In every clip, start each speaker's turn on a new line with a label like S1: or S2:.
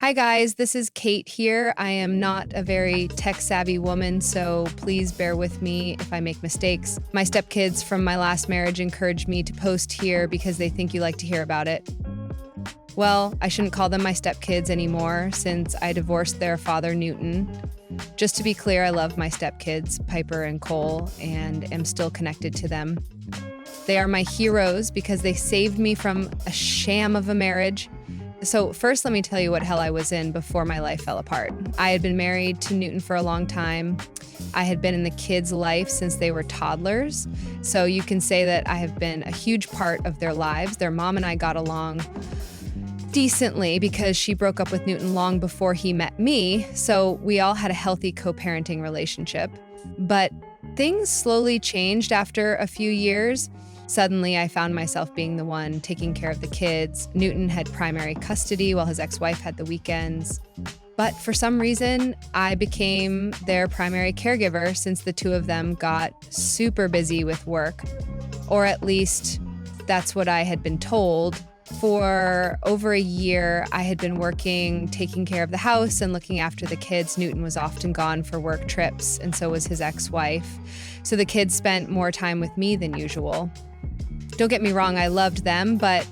S1: Hi guys, this is Kate here. I am not a very tech-savvy woman, so please bear with me if I make mistakes. My stepkids from my last marriage encouraged me to post here because they think you like to hear about it. Well, I shouldn't call them my stepkids anymore since I divorced their father, Newton. Just to be clear, I love my stepkids, Piper and Cole, and am still connected to them. They are my heroes because they saved me from a sham of a marriage. So first, let me tell you what hell I was in before my life fell apart. I had been married to Newton for a long time. I had been in the kids' life since they were toddlers. So you can say that I have been a huge part of their lives. Their mom and I got along decently because she broke up with Newton long before he met me. So we all had a healthy co-parenting relationship. But things slowly changed after a few years. Suddenly, I found myself being the one taking care of the kids. Newton had primary custody while his ex-wife had the weekends. But for some reason, I became their primary caregiver since the two of them got super busy with work. Or at least, that's what I had been told. For over a year, I had been working, taking care of the house and looking after the kids. Newton was often gone for work trips, and so was his ex-wife. So the kids spent more time with me than usual. Don't get me wrong, I loved them, but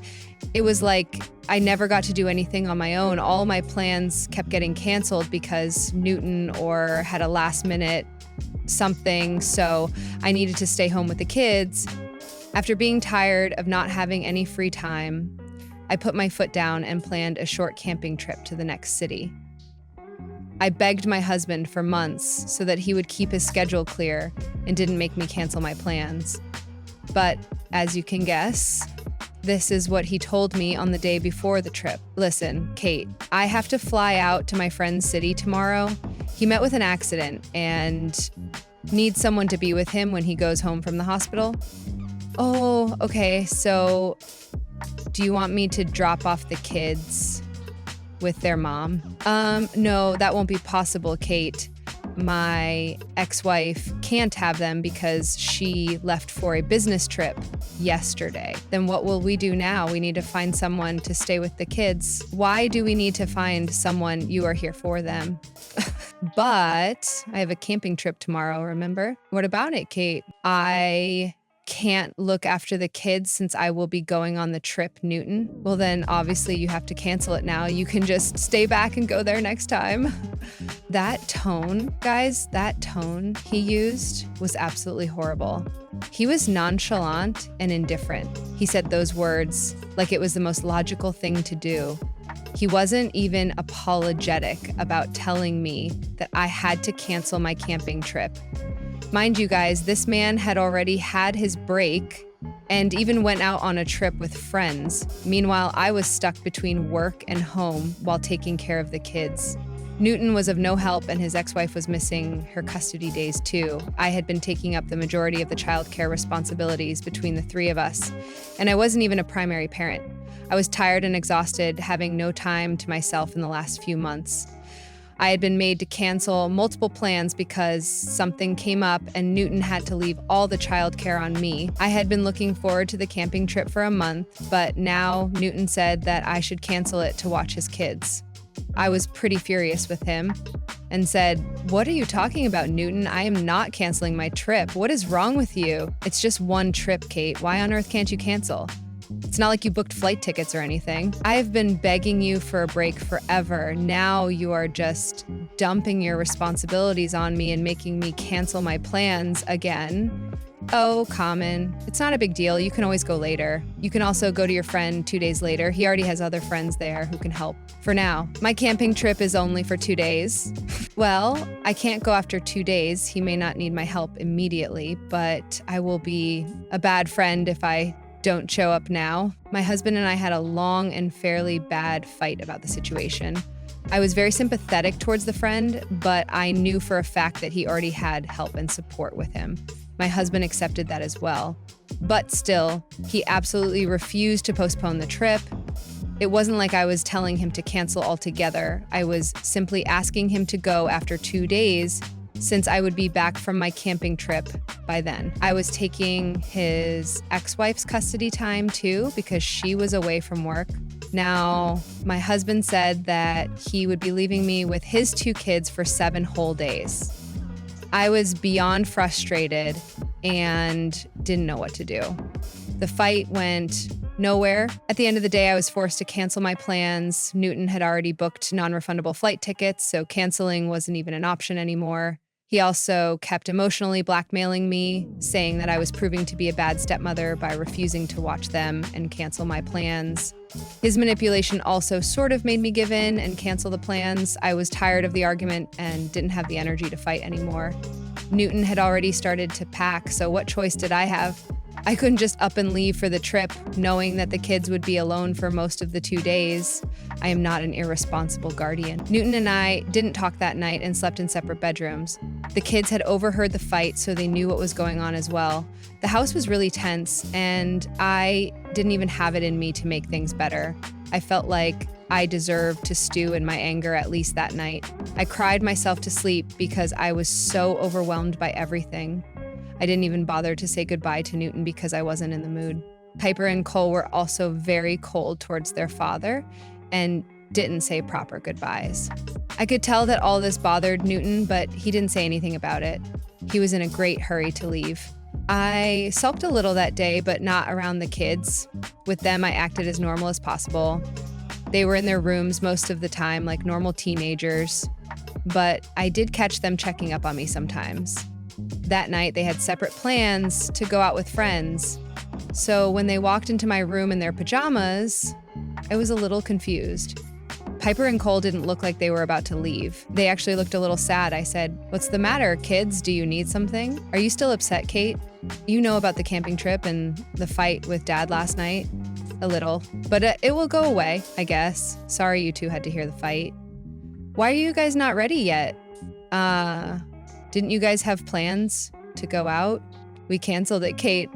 S1: it was like I never got to do anything on my own. All my plans kept getting canceled because Newton or had a last minute something, so I needed to stay home with the kids. After being tired of not having any free time, I put my foot down and planned a short camping trip to the next city. I begged my husband for months so that he would keep his schedule clear and didn't make me cancel my plans. But as you can guess, this is what he told me on the day before the trip. Listen, Kate, I have to fly out to my friend's city tomorrow. He met with an accident and needs someone to be with him when he goes home from the hospital. Oh, okay, so do you want me to drop off the kids with their mom? No, that won't be possible, Kate. My ex-wife can't have them because she left for a business trip yesterday. Then what will we do now? We need to find someone to stay with the kids. Why do we need to find someone? You are here for them. But I have a camping trip tomorrow, remember? What about it, Kate? I can't look after the kids since I will be going on the trip, Newton. Well, then obviously you have to cancel it now. You can just stay back and go there next time. That tone, guys, that tone he used was absolutely horrible. He was nonchalant and indifferent. He said those words like it was the most logical thing to do. He wasn't even apologetic about telling me that I had to cancel my camping trip. Mind you guys, this man had already had his break and even went out on a trip with friends. Meanwhile, I was stuck between work and home while taking care of the kids. Newton was of no help and his ex-wife was missing her custody days too. I had been taking up the majority of the childcare responsibilities between the three of us, and I wasn't even a primary parent. I was tired and exhausted, having no time to myself in the last few months. I had been made to cancel multiple plans because something came up and Newton had to leave all the childcare on me. I had been looking forward to the camping trip for a month, but now Newton said that I should cancel it to watch his kids. I was pretty furious with him and said, "What are you talking about, Newton? I am not canceling my trip. What is wrong with you? It's just one trip, Kate. Why on earth can't you cancel? It's not like you booked flight tickets or anything. I've been begging you for a break forever. Now you are just dumping your responsibilities on me and making me cancel my plans again." Oh, common. It's not a big deal. You can always go later. You can also go to your friend 2 days later. He already has other friends there who can help. For now, my camping trip is only for 2 days. Well, I can't go after 2 days. He may not need my help immediately, but I will be a bad friend if I don't show up now. My husband and I had a long and fairly bad fight about the situation. I was very sympathetic towards the friend, but I knew for a fact that he already had help and support with him. My husband accepted that as well. But still, he absolutely refused to postpone the trip. It wasn't like I was telling him to cancel altogether. I was simply asking him to go after 2 days since I would be back from my camping trip by then. I was taking his ex-wife's custody time too because she was away from work. Now, my husband said that he would be leaving me with his 2 kids for 7 whole days. I was beyond frustrated and didn't know what to do. The fight went nowhere. At the end of the day, I was forced to cancel my plans. Newton had already booked non-refundable flight tickets, so canceling wasn't even an option anymore. He also kept emotionally blackmailing me, saying that I was proving to be a bad stepmother by refusing to watch them and cancel my plans. His manipulation also sort of made me give in and cancel the plans. I was tired of the argument and didn't have the energy to fight anymore. Newton had already started to pack, so what choice did I have? I couldn't just up and leave for the trip, knowing that the kids would be alone for most of the 2 days. I am not an irresponsible guardian. Newton and I didn't talk that night and slept in separate bedrooms. The kids had overheard the fight, so they knew what was going on as well. The house was really tense, and I didn't even have it in me to make things better. I felt like I deserved to stew in my anger at least that night. I cried myself to sleep because I was so overwhelmed by everything. I didn't even bother to say goodbye to Newton because I wasn't in the mood. Piper and Cole were also very cold towards their father and didn't say proper goodbyes. I could tell that all this bothered Newton, but he didn't say anything about it. He was in a great hurry to leave. I sulked a little that day, but not around the kids. With them, I acted as normal as possible. They were in their rooms most of the time, like normal teenagers, but I did catch them checking up on me sometimes. That night, they had separate plans to go out with friends. So when they walked into my room in their pajamas, I was a little confused. Piper and Cole didn't look like they were about to leave. They actually looked a little sad. I said, "What's the matter, kids? Do you need something? Are you still upset, Kate? You know about the camping trip and the fight with Dad last night?" "A little, but it will go away, I guess. Sorry you two had to hear the fight." "Why are you guys not ready yet?" Didn't you guys have plans to go out?" "We canceled it, Kate."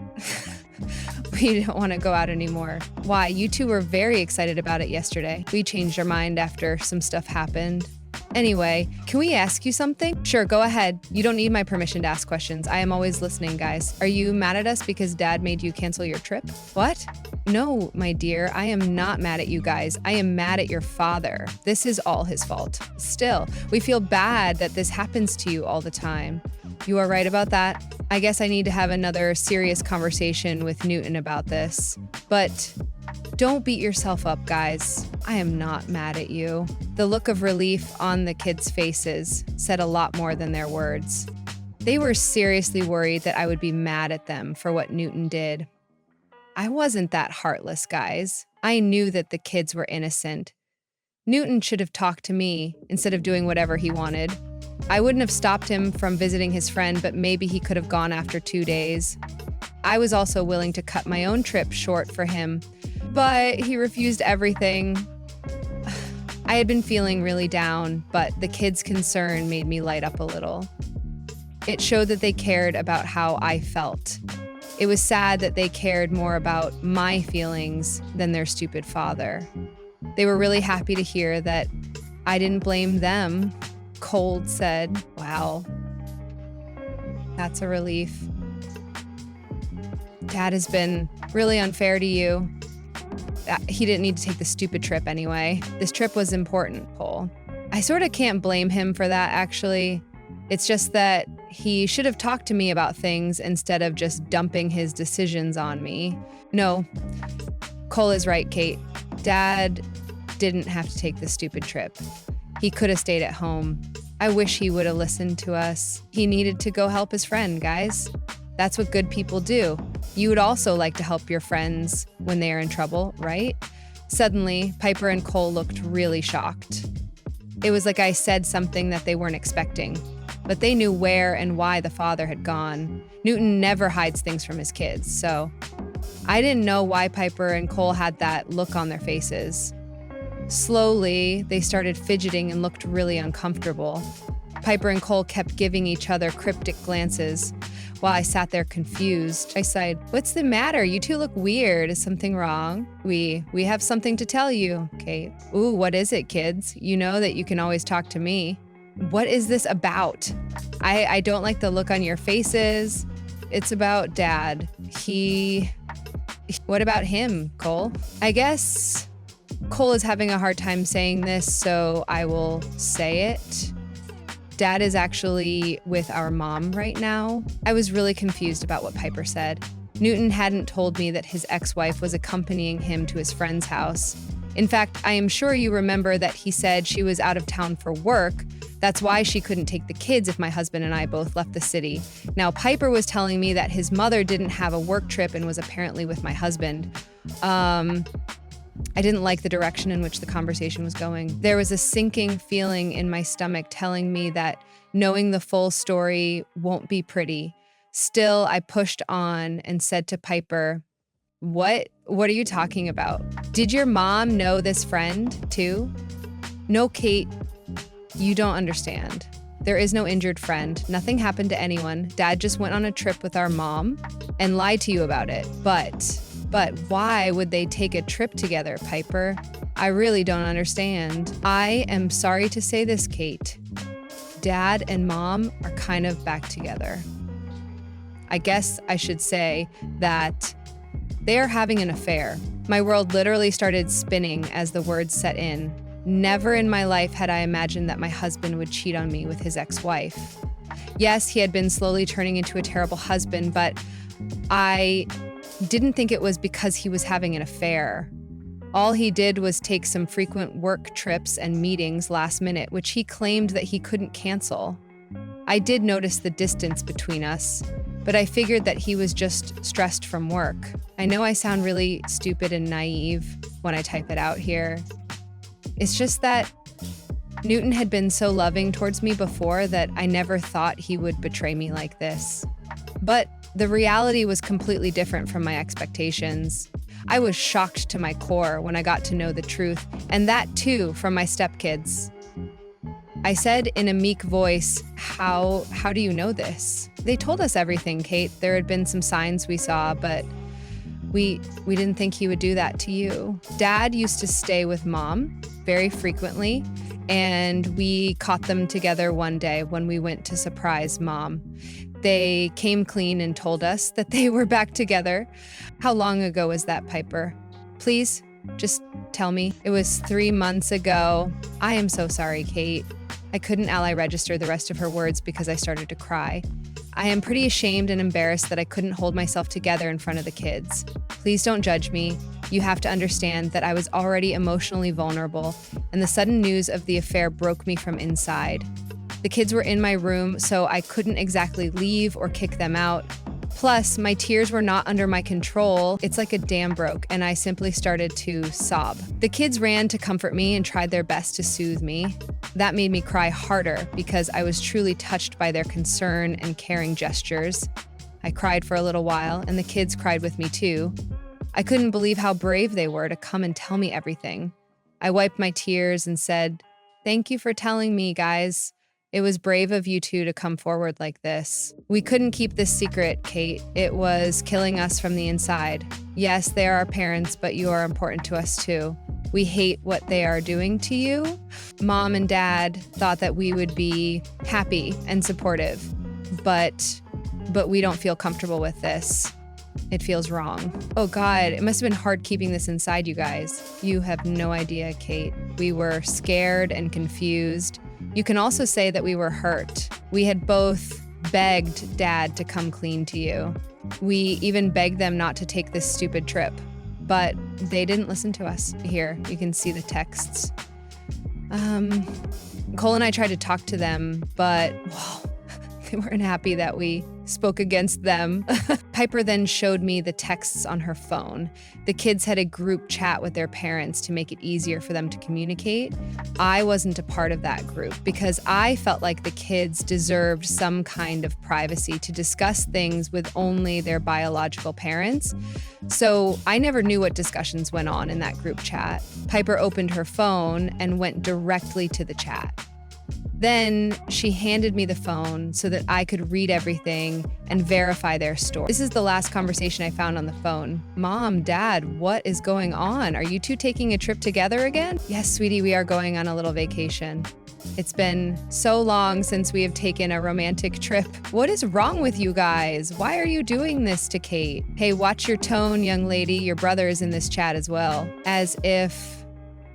S1: "We don't want to go out anymore." "Why? You two were very excited about it yesterday." "We changed our mind after some stuff happened." "Anyway, can we ask you something?" "Sure, go ahead. You don't need my permission to ask questions. I am always listening, guys." "Are you mad at us because Dad made you cancel your trip?" "What?" "No, my dear, I am not mad at you guys. I am mad at your father. This is all his fault. Still, we feel bad that this happens to you all the time." "You are right about that. I guess I need to have another serious conversation with Newton about this. But don't beat yourself up, guys. I am not mad at you." The look of relief on the kids' faces said a lot more than their words. They were seriously worried that I would be mad at them for what Newton did. I wasn't that heartless, guys. I knew that the kids were innocent. Newton should have talked to me instead of doing whatever he wanted. I wouldn't have stopped him from visiting his friend, but maybe he could have gone after 2 days. I was also willing to cut my own trip short for him, but he refused everything. I had been feeling really down, but the kids' concern made me light up a little. It showed that they cared about how I felt. It was sad that they cared more about my feelings than their stupid father. They were really happy to hear that I didn't blame them. Cole said, "Wow, that's a relief. Dad has been really unfair to you. He didn't need to take the stupid trip anyway. This trip was important, Cole." I sort of can't blame him for that, actually. It's just that he should have talked to me about things instead of just dumping his decisions on me. No, Cole is right, Kate. Dad didn't have to take the stupid trip. He could have stayed at home. I wish he would have listened to us. He needed to go help his friend, guys. That's what good people do. You would also like to help your friends when they are in trouble, right? Suddenly, Piper and Cole looked really shocked. It was like I said something that they weren't expecting, but they knew where and why the father had gone. Newton never hides things from his kids, so I didn't know why Piper and Cole had that look on their faces. Slowly, they started fidgeting and looked really uncomfortable. Piper and Cole kept giving each other cryptic glances while I sat there confused. I sighed, "What's the matter? You two look weird. Is something wrong?" We have something to tell you, Kate." "Ooh, what is it, kids? You know that you can always talk to me." "What is this about? I don't like the look on your faces." "It's about Dad. What about him, Cole?" "I guess Cole is having a hard time saying this, so I will say it. Dad is actually with our mom right now. I was really confused about what Piper said. Newton hadn't told me that his ex-wife was accompanying him to his friend's house. In fact, I am sure you remember that he said she was out of town for work. That's why she couldn't take the kids if my husband and I both left the city. Now, Piper was telling me that his mother didn't have a work trip and was apparently with my husband. I didn't like the direction in which the conversation was going. There was a sinking feeling in my stomach telling me that knowing the full story won't be pretty. Still, I pushed on and said to Piper, What are you talking about? Did your mom know this friend too? No, Kate, you don't understand. There is no injured friend. Nothing happened to anyone. Dad just went on a trip with our mom and lied to you about it. But why would they take a trip together, Piper? I really don't understand. I am sorry to say this, Kate. Dad and Mom are kind of back together. I guess I should say that they are having an affair. My world literally started spinning as the words set in. Never in my life had I imagined that my husband would cheat on me with his ex-wife. Yes, he had been slowly turning into a terrible husband, but I didn't think it was because he was having an affair. All he did was take some frequent work trips and meetings last minute, which he claimed that he couldn't cancel. I did notice the distance between us, but I figured that he was just stressed from work. I know I sound really stupid and naive when I type it out here. It's just that Newton had been so loving towards me before that I never thought he would betray me like this. But the reality was completely different from my expectations. I was shocked to my core when I got to know the truth, and that too from my stepkids. I said in a meek voice, how do you know this? They told us everything, Kate. There had been some signs we saw, but we didn't think he would do that to you. Dad used to stay with Mom very frequently, and we caught them together one day when we went to surprise Mom. They came clean and told us that they were back together. How long ago was that, Piper? Please, just tell me. It was 3 months ago. I am so sorry, Kate. I couldn't ally register the rest of her words because I started to cry. I am pretty ashamed and embarrassed that I couldn't hold myself together in front of the kids. Please don't judge me. You have to understand that I was already emotionally vulnerable, and the sudden news of the affair broke me from inside. The kids were in my room, so I couldn't exactly leave or kick them out. Plus, my tears were not under my control. It's like a dam broke, and I simply started to sob. The kids ran to comfort me and tried their best to soothe me. That made me cry harder because I was truly touched by their concern and caring gestures. I cried for a little while, and the kids cried with me too. I couldn't believe how brave they were to come and tell me everything. I wiped my tears and said, "Thank you for telling me, guys. It was brave of you two to come forward like this. We couldn't keep this secret, Kate. It was killing us from the inside. Yes, they are our parents, but you are important to us too. We hate what they are doing to you." Mom and Dad thought that we would be happy and supportive, but we don't feel comfortable with this. It feels wrong. Oh God, it must have been hard keeping this inside, you guys. You have no idea, Kate. We were scared and confused. You can also say that we were hurt. We had both begged Dad to come clean to you. We even begged them not to take this stupid trip, but they didn't listen to us. Here, you can see the texts. Cole and I tried to talk to them, but they weren't happy that we spoke against them. Piper then showed me the texts on her phone. The kids had a group chat with their parents to make it easier for them to communicate. I wasn't a part of that group because I felt like the kids deserved some kind of privacy to discuss things with only their biological parents. So I never knew what discussions went on in that group chat. Piper opened her phone and went directly to the chat. Then she handed me the phone so that I could read everything and verify their story. This is the last conversation I found on the phone. "Mom, Dad, what is going on? Are you two taking a trip together again?" "Yes, sweetie, we are going on a little vacation. It's been so long since we have taken a romantic trip. What is wrong with you guys? Why are you doing this to Kate? Hey, watch your tone, young lady. Your brother is in this chat as well." As if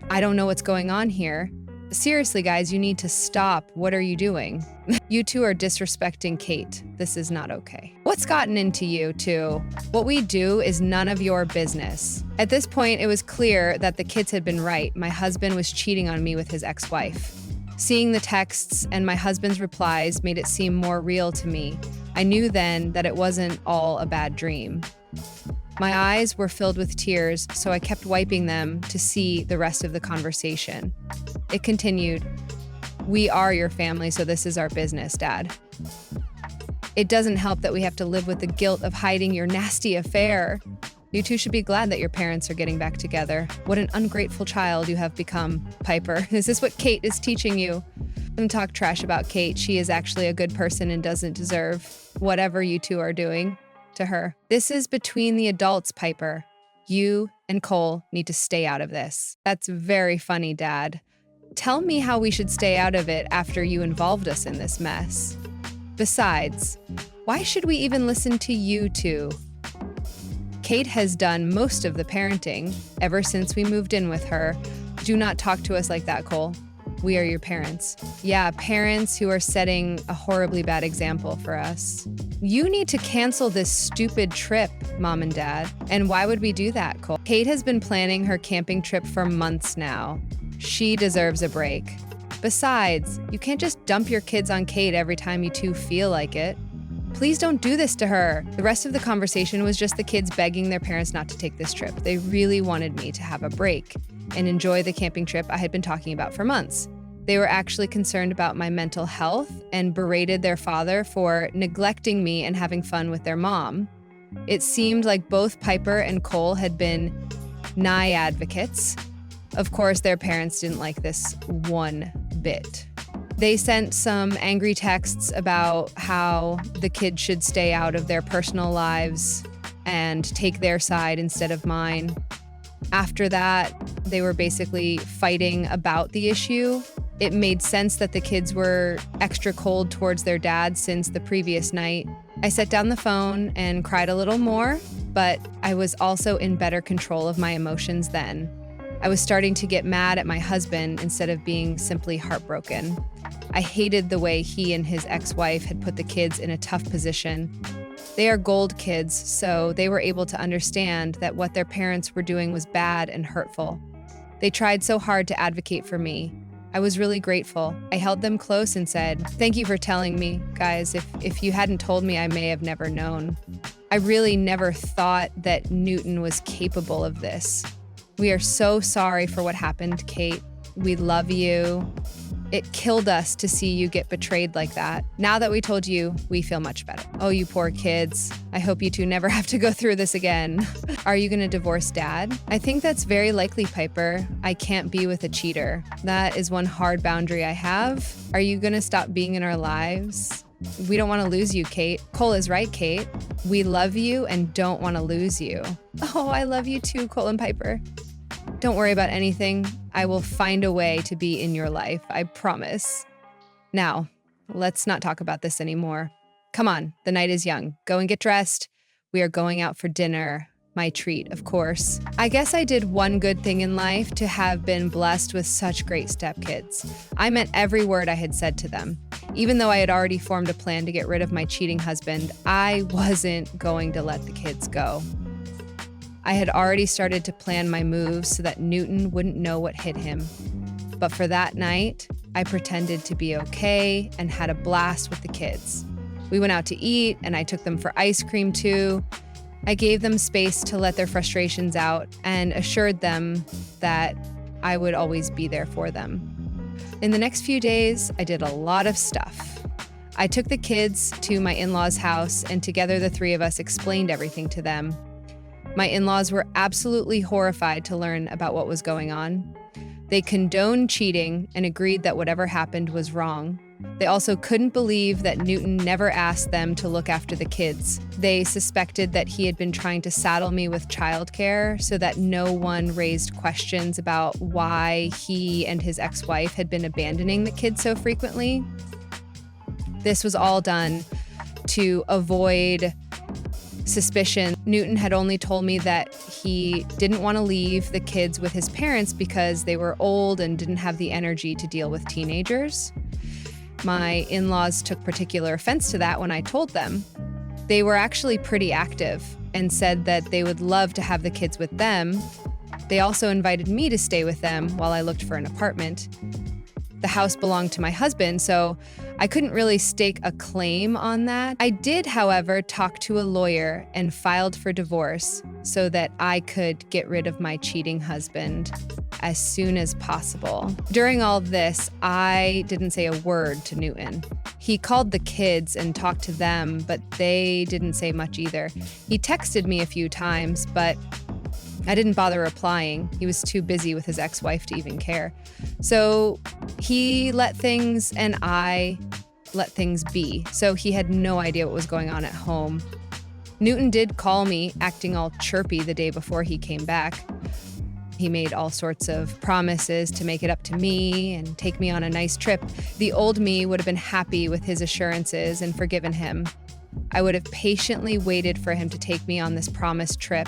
S1: I don't know what's going on here. Seriously, guys, you need to stop. What are you doing? You two are disrespecting Kate. This is not okay. What's gotten into you two? What we do is none of your business. At this point, it was clear that the kids had been right. My husband was cheating on me with his ex-wife. Seeing the texts and my husband's replies made it seem more real to me. I knew then that it wasn't all a bad dream. My eyes were filled with tears, so I kept wiping them to see the rest of the conversation. It continued, "We are your family, so this is our business, Dad. It doesn't help that we have to live with the guilt of hiding your nasty affair. You two should be glad that your parents are getting back together. What an ungrateful child you have become, Piper. Is this what Kate is teaching you? Don't talk trash about Kate. She is actually a good person and doesn't deserve whatever you two are doing to her. This is between the adults, Piper. You and Cole need to stay out of this." That's very funny, Dad. Tell me how we should stay out of it after you involved us in this mess. Besides, why should we even listen to you two? Kate has done most of the parenting ever since we moved in with her. Do not talk to us like that, Cole. We are your parents. Yeah, parents who are setting a horribly bad example for us. You need to cancel this stupid trip, Mom and Dad. And why would we do that, Cole? Kate has been planning her camping trip for months now. She deserves a break. Besides, you can't just dump your kids on Kate every time you two feel like it. Please don't do this to her. The rest of the conversation was just the kids begging their parents not to take this trip. They really wanted me to have a break and enjoy the camping trip I had been talking about for months. They were actually concerned about my mental health and berated their father for neglecting me and having fun with their mom. It seemed like both Piper and Cole had been nigh advocates. Of course, their parents didn't like this one bit. They sent some angry texts about how the kids should stay out of their personal lives and take their side instead of mine. After that, they were basically fighting about the issue. It made sense that the kids were extra cold towards their dad since the previous night. I set down the phone and cried a little more, but I was also in better control of my emotions then. I was starting to get mad at my husband instead of being simply heartbroken. I hated the way he and his ex-wife had put the kids in a tough position. They are gold kids, so they were able to understand that what their parents were doing was bad and hurtful. They tried so hard to advocate for me. I was really grateful. I held them close and said, "Thank you for telling me, guys. If you hadn't told me, I may have never known." I really never thought that Newton was capable of this. We are so sorry for what happened, Kate. We love you. It killed us to see you get betrayed like that. Now that we told you, we feel much better. Oh, you poor kids. I hope you two never have to go through this again. Are you gonna divorce Dad? I think that's very likely, Piper. I can't be with a cheater. That is one hard boundary I have. Are you gonna stop being in our lives? We don't want to lose you, Kate. Cole is right, Kate. We love you and don't want to lose you. Oh, I love you too, Cole and Piper. Don't worry about anything. I will find a way to be in your life, I promise. Now, let's not talk about this anymore. Come on, the night is young. Go and get dressed. We are going out for dinner. My treat, of course. I guess I did one good thing in life to have been blessed with such great stepkids. I meant every word I had said to them. Even though I had already formed a plan to get rid of my cheating husband, I wasn't going to let the kids go. I had already started to plan my moves so that Newton wouldn't know what hit him. But for that night, I pretended to be okay and had a blast with the kids. We went out to eat and I took them for ice cream too. I gave them space to let their frustrations out and assured them that I would always be there for them. In the next few days, I did a lot of stuff. I took the kids to my in-laws' house and together the three of us explained everything to them. My in-laws were absolutely horrified to learn about what was going on. They condoned cheating and agreed that whatever happened was wrong. They also couldn't believe that Newton never asked them to look after the kids. They suspected that he had been trying to saddle me with childcare so that no one raised questions about why he and his ex-wife had been abandoning the kids so frequently. This was all done to avoid suspicion. Newton had only told me that he didn't want to leave the kids with his parents because they were old and didn't have the energy to deal with teenagers. My in-laws took particular offense to that when I told them. They were actually pretty active and said that they would love to have the kids with them. They also invited me to stay with them while I looked for an apartment. The house belonged to my husband, so I couldn't really stake a claim on that. I did, however, talk to a lawyer and filed for divorce so that I could get rid of my cheating husband as soon as possible. During all this, I didn't say a word to Newton. He called the kids and talked to them, but they didn't say much either. He texted me a few times, but I didn't bother replying. He was too busy with his ex-wife to even care. So he let things and I let things be. So he had no idea what was going on at home. Newton did call me, acting all chirpy the day before he came back. He made all sorts of promises to make it up to me and take me on a nice trip. The old me would have been happy with his assurances and forgiven him. I would have patiently waited for him to take me on this promised trip.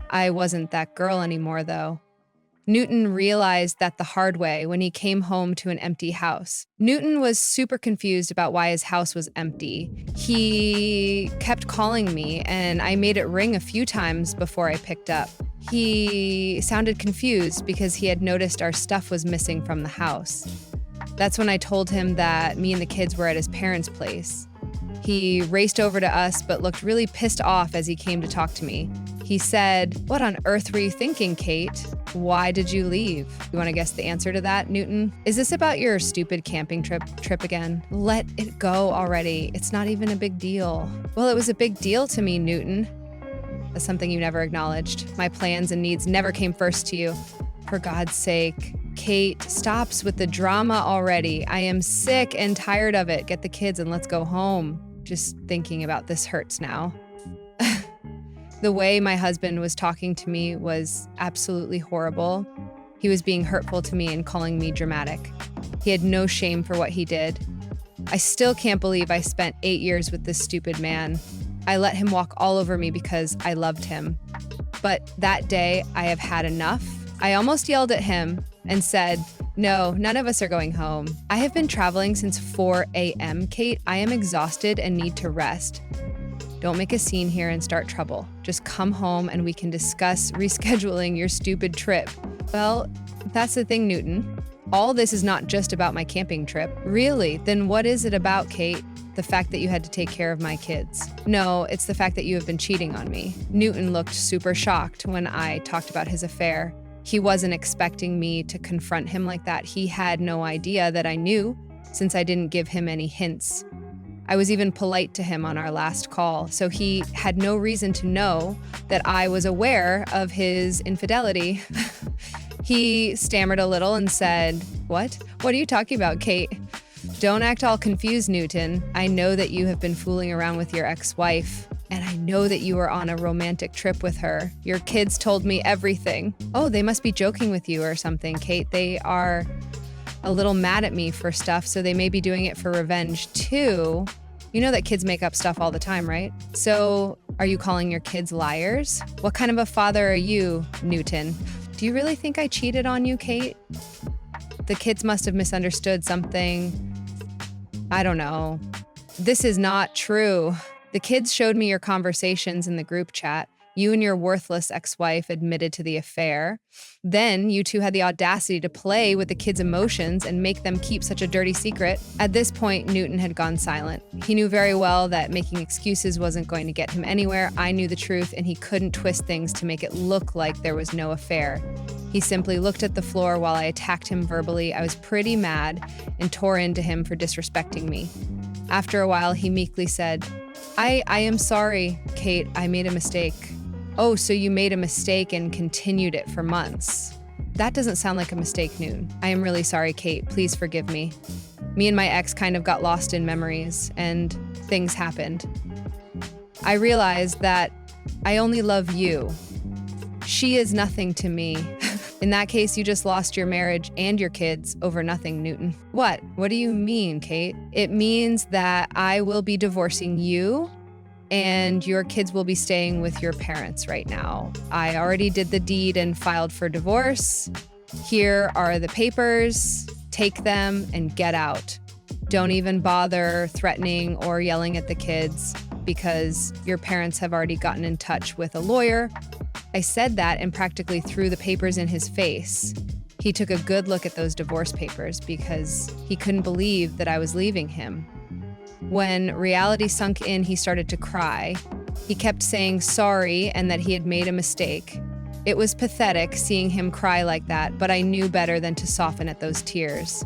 S1: I wasn't that girl anymore, though. Newton realized that the hard way when he came home to an empty house. Newton was super confused about why his house was empty. He kept calling me, and I made it ring a few times before I picked up. He sounded confused because he had noticed our stuff was missing from the house. That's when I told him that me and the kids were at his parents' place. He raced over to us, but looked really pissed off as he came to talk to me. He said, "What on earth were you thinking, Kate? Why did you leave?" You want to guess the answer to that, Newton? Is this about your stupid camping trip again? Let it go already. It's not even a big deal. Well, it was a big deal to me, Newton. That's something you never acknowledged. My plans and needs never came first to you. For God's sake, Kate, stops with the drama already. I am sick and tired of it. Get the kids and let's go home. Just thinking about this hurts now. The way my husband was talking to me was absolutely horrible. He was being hurtful to me and calling me dramatic. He had no shame for what he did. I still can't believe I spent 8 years with this stupid man. I let him walk all over me because I loved him. But that day, I have had enough. I almost yelled at him and said, "No, none of us are going home. I have been traveling since 4 a.m., Kate. I am exhausted and need to rest. Don't make a scene here and start trouble. Just come home and we can discuss rescheduling your stupid trip." Well, that's the thing, Newton. All this is not just about my camping trip. Really? Then what is it about, Kate? The fact that you had to take care of my kids. No, it's the fact that you have been cheating on me. Newton looked super shocked when I talked about his affair. He wasn't expecting me to confront him like that. He had no idea that I knew, since I didn't give him any hints. I was even polite to him on our last call, so he had no reason to know that I was aware of his infidelity. He stammered a little and said, "What? What are you talking about, Kate?" "Don't act all confused, Newton. I know that you have been fooling around with your ex-wife, and I know that you were on a romantic trip with her. Your kids told me everything." "Oh, they must be joking with you or something, Kate. They are a little mad at me for stuff, so they may be doing it for revenge too." You know that kids make up stuff all the time, right? "So, are you calling your kids liars? What kind of a father are you, Newton? Do you really think I cheated on you, Kate?" "The kids must have misunderstood something. I don't know. This is not true. The kids showed me your conversations in the group chat. You and your worthless ex-wife admitted to the affair. Then you two had the audacity to play with the kids' emotions and make them keep such a dirty secret." At this point, Newton had gone silent. He knew very well that making excuses wasn't going to get him anywhere. I knew the truth, and he couldn't twist things to make it look like there was no affair. He simply looked at the floor while I attacked him verbally. I was pretty mad and tore into him for disrespecting me. After a while, he meekly said, I am sorry, Kate. I made a mistake." "Oh, so you made a mistake and continued it for months." "That doesn't sound like a mistake, Newton. I am really sorry, Kate. Please forgive me. Me and my ex kind of got lost in memories, and things happened. I realized that I only love you. She is nothing to me." "In that case, you just lost your marriage and your kids over nothing, Newton." What do you mean, Kate?" "It means that I will be divorcing you and your kids will be staying with your parents right now. I already did the deed and filed for divorce. Here are the papers. Take them and get out. Don't even bother threatening or yelling at the kids because your parents have already gotten in touch with a lawyer. I said that and practically threw the papers in his face. He took a good look at those divorce papers because he couldn't believe that I was leaving him. When reality sunk in, he started to cry. He kept saying sorry and that he had made a mistake. It was pathetic seeing him cry like that, but I knew better than to soften at those tears.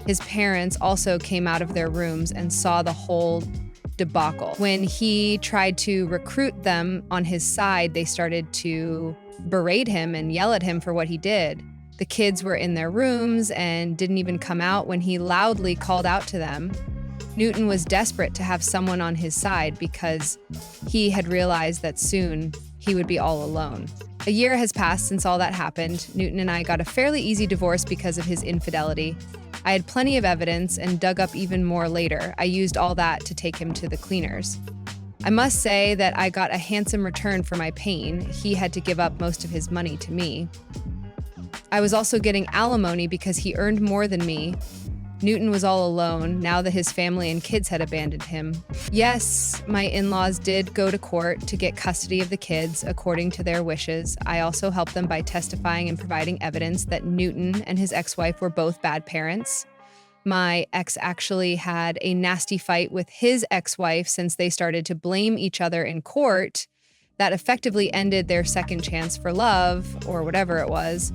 S1: His parents also came out of their rooms and saw the whole debacle. When he tried to recruit them on his side, they started to berate him and yell at him for what he did. The kids were in their rooms and didn't even come out when he loudly called out to them. Newton was desperate to have someone on his side because he had realized that soon he would be all alone. A year has passed since all that happened. Newton and I got a fairly easy divorce because of his infidelity. I had plenty of evidence and dug up even more later. I used all that to take him to the cleaners. I must say that I got a handsome return for my pain. He had to give up most of his money to me. I was also getting alimony because he earned more than me. Newton was all alone now that his family and kids had abandoned him. Yes, my in-laws did go to court to get custody of the kids according to their wishes. I also helped them by testifying and providing evidence that Newton and his ex-wife were both bad parents. My ex actually had a nasty fight with his ex-wife since they started to blame each other in court. That effectively ended their second chance for love, or whatever it was.